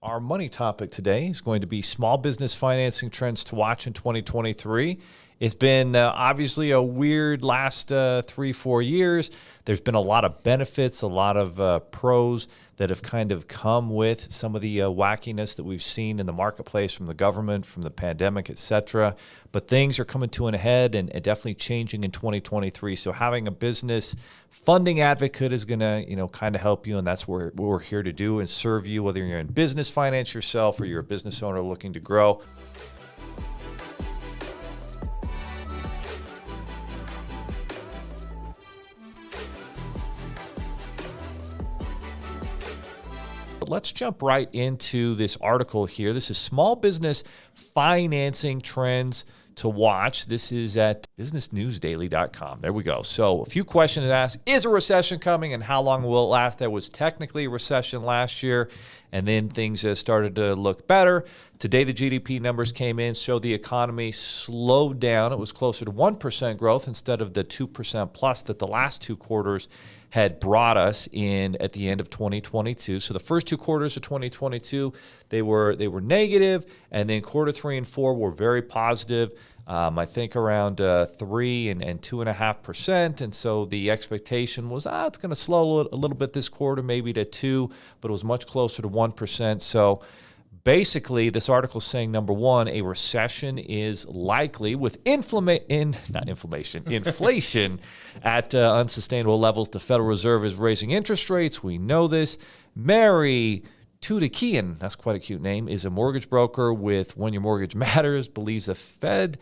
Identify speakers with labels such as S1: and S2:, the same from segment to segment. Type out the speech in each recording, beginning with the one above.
S1: Our money topic today is going to be small business financing trends to watch in 2023. It's been obviously a weird last 3-4 years. There's been a lot of benefits, a lot of pros that have kind of come with some of the wackiness that we've seen in the marketplace from the government, from the pandemic, et cetera. But things are coming to an head and definitely changing in 2023. So having a business funding advocate is going to, kind of help you. And that's what we're here to do and serve you, whether you're in business finance yourself or you're a business owner looking to grow. Let's jump right into this article here. This is small business financing trends to watch. This is at businessnewsdaily.com. There we go. So a few questions asked. Is a recession coming and how long will it last? There was technically a recession last year, and then things started to look better. Today, the GDP numbers came in, showed the economy slowed down. It was closer to 1% growth instead of the 2% plus that the last two quarters had brought us in at the end of 2022. So the first two quarters of 2022, they were negative, and then quarter 3 and 4 were very positive. I think around 3 and 2.5%. And so the expectation was, it's going to slow a little bit this quarter, maybe to 2, but it was much closer to 1%. So basically, this article is saying, number one, a recession is likely with inflation at unsustainable levels. The Federal Reserve is raising interest rates. We know this. Mary Tudikian, that's quite a cute name, is a mortgage broker with When Your Mortgage Matters, believes the Fed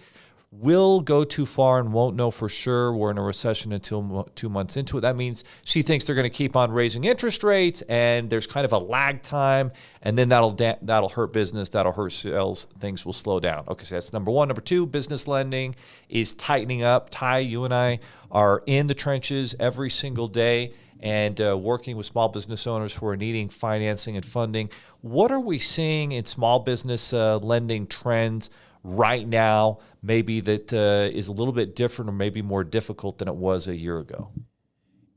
S1: will go too far and won't know for sure we're in a recession until 2 months into it. That means she thinks they're going to keep on raising interest rates, and there's kind of a lag time, and then that'll hurt business, that'll hurt sales, things will slow down. Okay, so that's number one. Number two, business lending is tightening up. Ty, you and I are in the trenches every single day and working with small business owners who are needing financing and funding. What are we seeing in small business lending trends right now, maybe that is a little bit different or maybe more difficult than it was a year ago?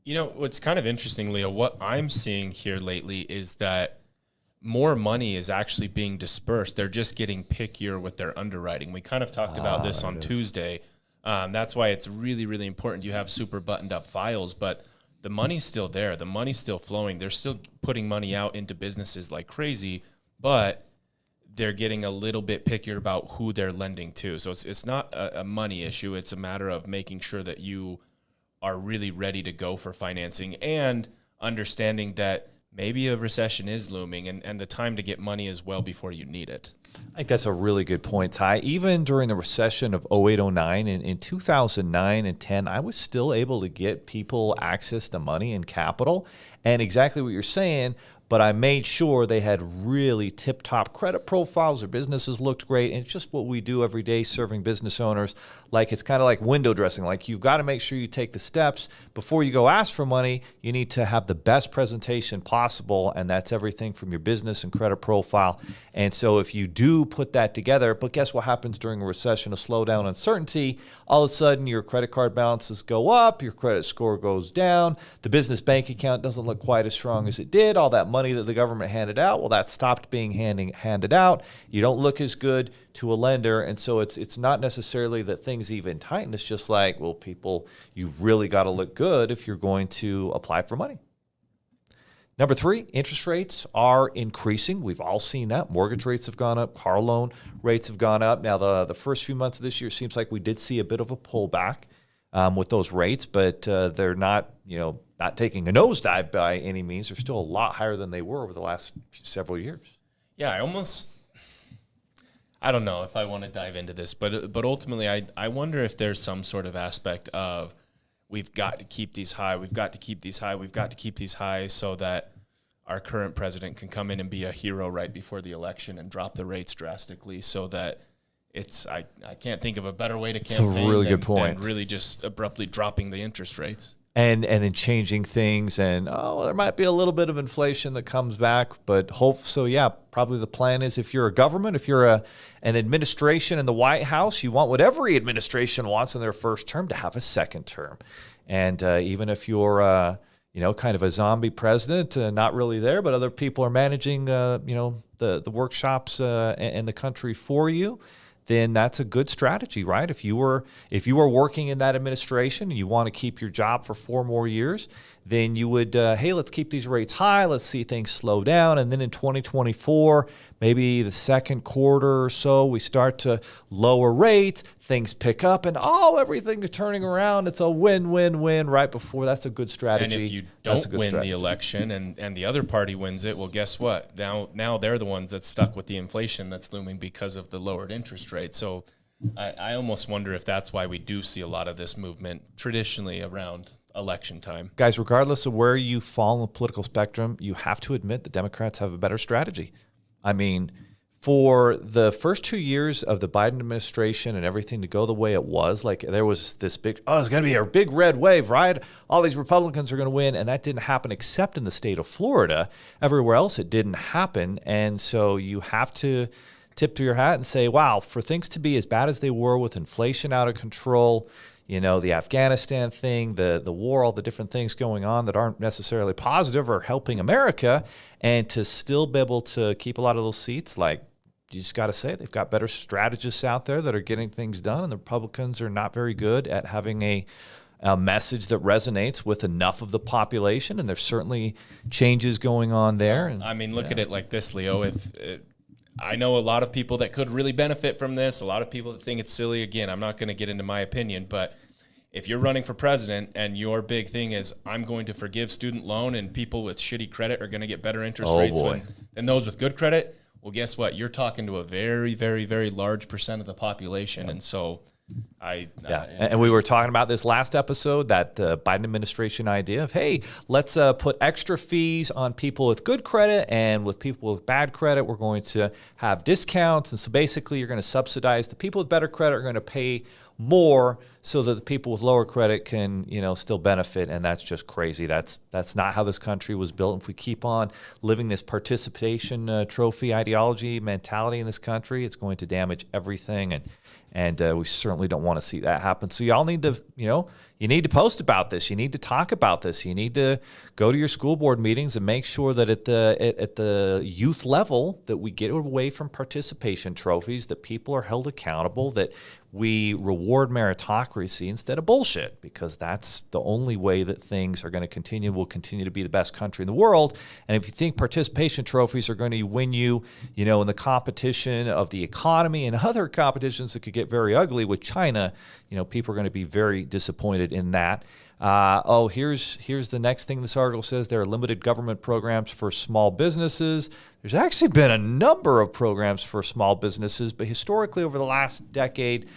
S2: What's kind of interesting, Leo, what I'm seeing here lately is that more money is actually being dispersed. They're just getting pickier with their underwriting. We kind of talked about this on Tuesday. That's why it's really, really important you have super buttoned up files, but the money's still there. The money's still flowing. They're still putting money out into businesses like crazy, but they're getting a little bit pickier about who they're lending to. So it's not a money issue. It's a matter of making sure that you are really ready to go for financing and understanding that maybe a recession is looming and the time to get money is well before you need it.
S1: I think that's a really good point, Ty. Even during the recession of 08-09 in 2009 and 10, I was still able to get people access to money and capital. And exactly what you're saying, but I made sure they had really tip-top credit profiles. Their businesses looked great. And it's just what we do every day serving business owners. Like it's kind of like window dressing. Like you've got to make sure you take the steps. Before you go ask for money, you need to have the best presentation possible. And that's everything from your business and credit profile. And so if you do put that together, but guess what happens during a recession, a slowdown, uncertainty, all of a sudden your credit card balances go up, your credit score goes down, the business bank account doesn't look quite as strong as it did, all that money that the government handed out, well, that stopped being handed out. You don't look as good to a lender. And so it's not necessarily that things even tighten. It's just like, well, people, you've really got to look good if you're going to apply for money. Number three, interest rates are increasing. We've all seen that. Mortgage rates have gone up. Car loan rates have gone up. Now, the first few months of this year seems like we did see a bit of a pullback with those rates, but they're not, not taking a nosedive by any means. They're still a lot higher than they were over the last several years.
S2: Yeah, I don't know if I want to dive into this, but ultimately I wonder if there's some sort of aspect of we've got to keep these high, we've got to keep these high, we've got to keep these high so that our current president can come in and be a hero right before the election and drop the rates drastically so that I can't think of a better way to campaign.
S1: It's a really good point.
S2: Than really just abruptly dropping the interest rates.
S1: And then changing things, and there might be a little bit of inflation that comes back, but probably the plan is if you're a government, if you're an administration in the White House, you want what every administration wants in their first term, to have a second term. And even if you're kind of a zombie president, not really there, but other people are managing the workshops in the country for you, then that's a good strategy, right? If you were working in that administration and you want to keep your job for 4 more years, then you would, hey, let's keep these rates high. Let's see things slow down. And then in 2024, maybe the second quarter or so, we start to lower rates, things pick up, and everything is turning around. It's a win-win-win right before. That's a good strategy.
S2: And if you don't win the election and the other party wins it, well, guess what? Now they're the ones that's stuck with the inflation that's looming because of the lowered interest rate. So I almost wonder if that's why we do see a lot of this movement traditionally around election time.
S1: Guys, regardless of where you fall on the political spectrum, you have to admit the Democrats have a better strategy. I mean, for the first 2 years of the Biden administration and everything to go the way it was, like there was this big, it's going to be a big red wave, right? All these Republicans are going to win. And that didn't happen except in the state of Florida. Everywhere else, it didn't happen. And so you have to tip to your hat and say, wow, for things to be as bad as they were with inflation out of control, the Afghanistan thing, the war, all the different things going on that aren't necessarily positive or helping America, and to still be able to keep a lot of those seats, like you just got to say they've got better strategists out there that are getting things done, and the Republicans are not very good at having a message that resonates with enough of the population, and there's certainly changes going on there. And,
S2: I mean, look at it like this, Leo. I know a lot of people that could really benefit from this, a lot of people that think it's silly. Again, I'm not going to get into my opinion, but if you're running for president and your big thing is I'm going to forgive student loan and people with shitty credit are going to get better interest rates than those with good credit, well, guess what? You're talking to a very, very, very large percent of the population. And so
S1: and we were talking about this last episode, that Biden administration idea of, hey, let's put extra fees on people with good credit, and with people with bad credit, we're going to have discounts. And so basically you're going to subsidize the people with better credit are going to pay more so that the people with lower credit can, still benefit. And that's just crazy. That's not how this country was built. And if we keep on living this participation trophy ideology mentality in this country, it's going to damage everything. And we certainly don't want to see that happen. So y'all need to, you need to post about this. You need to talk about this. You need to go to your school board meetings and make sure that at the youth level that we get away from participation trophies, that people are held accountable, that we reward meritocracy instead of bullshit, because that's the only way that things are going to continue. We'll continue to be the best country in the world. And if you think participation trophies are going to win you, in the competition of the economy and other competitions that could get very ugly with China, people are going to be very disappointed in that. Here's the next thing this article says. There are limited government programs for small businesses. There's actually been a number of programs for small businesses, but historically over the last decade,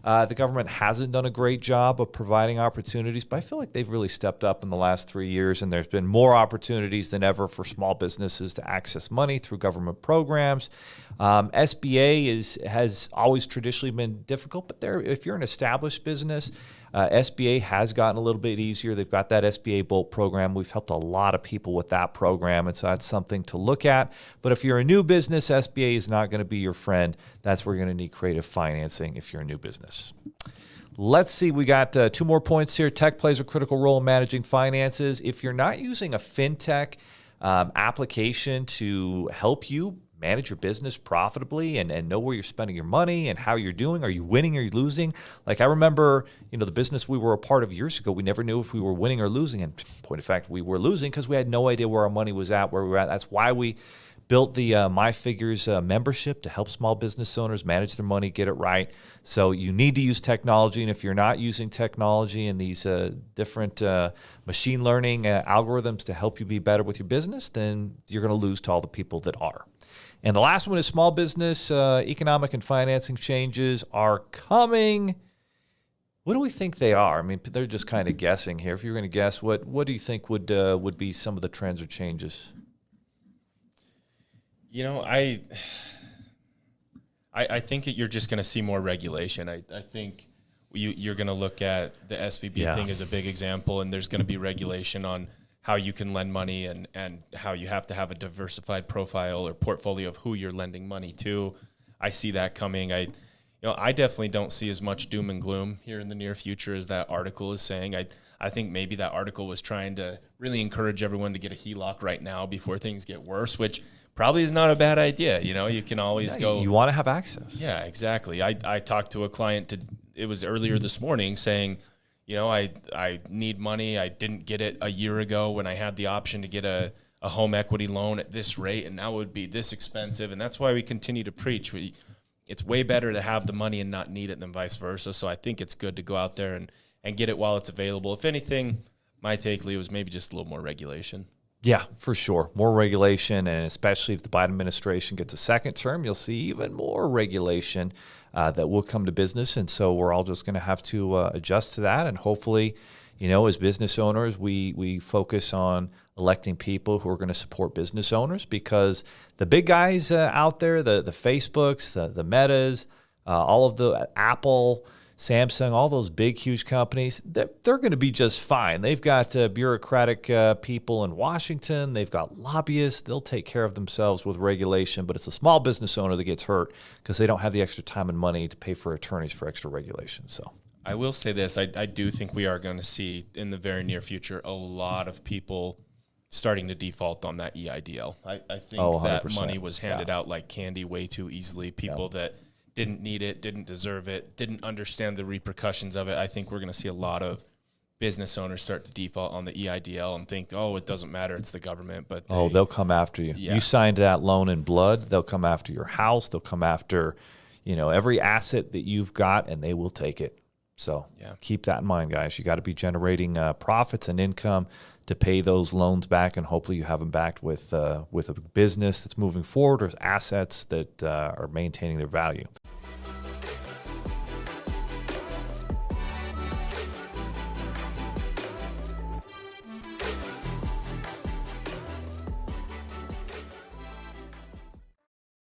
S1: the government hasn't done a great job of providing opportunities, but I feel like they've really stepped up in the last 3 years, and there's been more opportunities than ever for small businesses to access money through government programs. SBA has always traditionally been difficult, but if you're an established business, SBA has gotten a little bit easier. They've got that SBA Bolt program. We've helped a lot of people with that program, and so that's something to look at. But if you're a new business, SBA is not going to be your friend. That's where you're going to need creative financing if you're a new business. Let's see. We got 2 more points here. Tech plays a critical role in managing finances. If you're not using a fintech application to help you manage your business profitably and know where you're spending your money and how you're doing. Are you winning or are you losing? Like I remember, the business we were a part of years ago, we never knew if we were winning or losing. And point of fact, we were losing because we had no idea where our money was at, where we were at. That's why we built the MyFigures membership to help small business owners manage their money, get it right. So you need to use technology. And if you're not using technology and these different machine learning algorithms to help you be better with your business, then you're going to lose to all the people that are. And the last one is small business. Economic and financing changes are coming. What do we think they are? I mean, they're just kind of guessing here. If you're going to guess, what do you think would be some of the trends or changes?
S2: I think you're just going to see more regulation. I think you're going to look at the SVB thing as a big example, and there's going to be regulation on how you can lend money and how you have to have a diversified profile or portfolio of who you're lending money to. I see that coming. I definitely don't see as much doom and gloom here in the near future as that article is saying. I think maybe that article was trying to really encourage everyone to get a HELOC right now before things get worse, which probably is not a bad idea. You can always go.
S1: You want to have access.
S2: Yeah, exactly. I talked to a client it was earlier this morning saying, I need money. I didn't get it a year ago when I had the option to get a home equity loan at this rate, and now it would be this expensive. And that's why we continue to preach. It's way better to have the money and not need it than vice versa. So I think it's good to go out there and get it while it's available. If anything, my take, Lee, was maybe just a little more regulation.
S1: Yeah, for sure. More regulation, and especially if the Biden administration gets a second term, you'll see even more regulation that will come to business. And so we're all just going to have to adjust to that. And hopefully, as business owners, we focus on electing people who are going to support business owners, because the big guys out there, the Facebooks, the Metas, all of the Apple, Samsung, all those big, huge companies, they're going to be just fine. They've got bureaucratic people in Washington. They've got lobbyists. They'll take care of themselves with regulation. But it's a small business owner that gets hurt because they don't have the extra time and money to pay for attorneys for extra regulation. So
S2: I will say this. I do think we are going to see in the very near future a lot of people starting to default on that EIDL. I think that money was handed out like candy way too easily. People that didn't need it, didn't deserve it, didn't understand the repercussions of it. I think we're going to see a lot of business owners start to default on the EIDL and think, it doesn't matter, it's the government. But
S1: they'll come after you.
S2: Yeah.
S1: You signed that loan in blood. They'll come after your house. They'll come after, every asset that you've got, and they will take it. So keep that in mind, guys. You got to be generating profits and income to pay those loans back, and hopefully you have them backed with a business that's moving forward or assets that are maintaining their value.